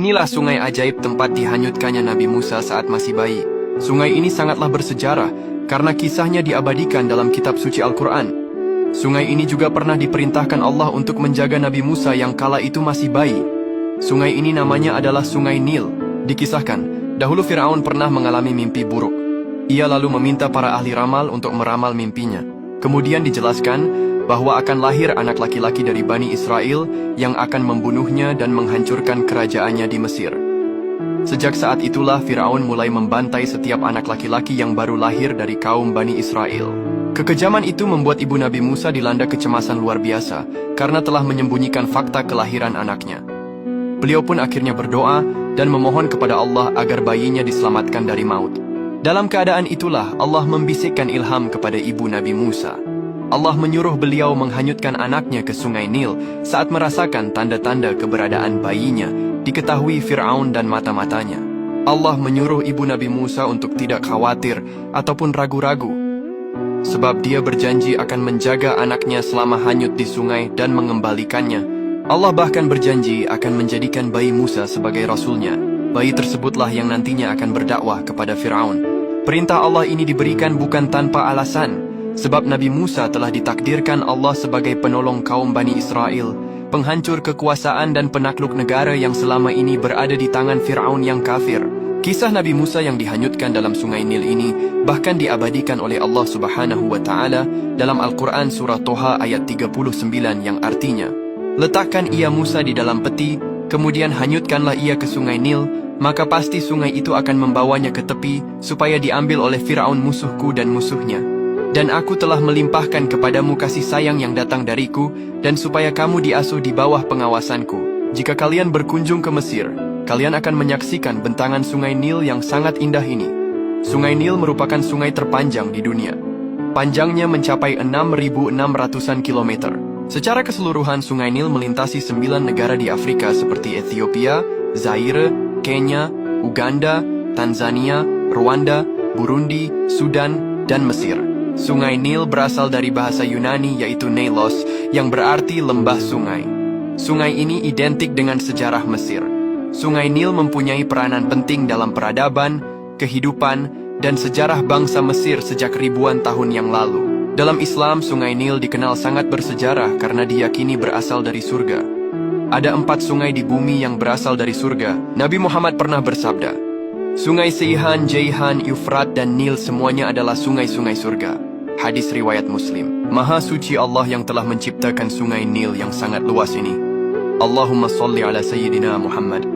Inilah sungai ajaib tempat dihanyutkannya Nabi Musa saat masih bayi. Sungai ini sangatlah bersejarah karena kisahnya diabadikan dalam kitab suci Al-Quran. Sungai ini juga pernah diperintahkan Allah untuk menjaga Nabi Musa yang kala itu masih bayi. Sungai ini namanya adalah Sungai Nil. Dikisahkan, dahulu Firaun pernah mengalami mimpi buruk. Ia lalu meminta para ahli ramal untuk meramal mimpinya. Kemudian dijelaskan bahwa akan lahir anak laki-laki dari Bani Israel yang akan membunuhnya dan menghancurkan kerajaannya di Mesir. Sejak saat itulah Firaun mulai membantai setiap anak laki-laki yang baru lahir dari kaum Bani Israel. Kekejaman itu membuat ibu Nabi Musa dilanda kecemasan luar biasa karena telah menyembunyikan fakta kelahiran anaknya. Beliau pun akhirnya berdoa dan memohon kepada Allah agar bayinya diselamatkan dari maut. Dalam keadaan itulah Allah membisikkan ilham kepada ibu Nabi Musa. Allah menyuruh beliau menghanyutkan anaknya ke Sungai Nil saat merasakan tanda-tanda keberadaan bayinya diketahui Fir'aun dan mata-matanya. Allah menyuruh ibu Nabi Musa untuk tidak khawatir ataupun ragu-ragu, sebab dia berjanji akan menjaga anaknya selama hanyut di sungai dan mengembalikannya. Allah bahkan berjanji akan menjadikan bayi Musa sebagai rasulnya. Bayi tersebutlah yang nantinya akan berdakwah kepada Fir'aun. Perintah Allah ini diberikan bukan tanpa alasan, sebab Nabi Musa telah ditakdirkan Allah sebagai penolong kaum Bani Israel, penghancur kekuasaan dan penakluk negara yang selama ini berada di tangan Fir'aun yang kafir. Kisah Nabi Musa yang dihanyutkan dalam Sungai Nil ini bahkan diabadikan oleh Allah Subhanahu wa Ta'ala dalam Al-Quran surah Toha ayat 39 yang artinya, "Letakkan ia Musa di dalam peti, kemudian hanyutkanlah ia ke Sungai Nil, maka pasti sungai itu akan membawanya ke tepi supaya diambil oleh Fir'aun musuhku dan musuhnya. Dan aku telah melimpahkan kepadamu kasih sayang yang datang dariku, dan supaya kamu diasuh di bawah pengawasanku. Jika kalian berkunjung ke Mesir, kalian akan menyaksikan bentangan Sungai Nil yang sangat indah ini." Sungai Nil merupakan sungai terpanjang di dunia. Panjangnya mencapai 6.600-an kilometer. Secara keseluruhan, Sungai Nil melintasi 9 negara di Afrika seperti Ethiopia, Zaire, Kenya, Uganda, Tanzania, Rwanda, Burundi, Sudan, dan Mesir. Sungai Nil berasal dari bahasa Yunani yaitu Neilos, yang berarti lembah sungai. Sungai ini identik dengan sejarah Mesir. Sungai Nil mempunyai peranan penting dalam peradaban, kehidupan, dan sejarah bangsa Mesir sejak ribuan tahun yang lalu. Dalam Islam, Sungai Nil dikenal sangat bersejarah karena diyakini berasal dari surga. Ada 4 sungai di bumi yang berasal dari surga. Nabi Muhammad pernah bersabda, "Sungai Seihan, Jaihan, Yufrat, dan Nil semuanya adalah sungai-sungai surga." Hadis riwayat Muslim. Maha suci Allah yang telah menciptakan Sungai Nil yang sangat luas ini. Allahumma salli ala Sayyidina Muhammad.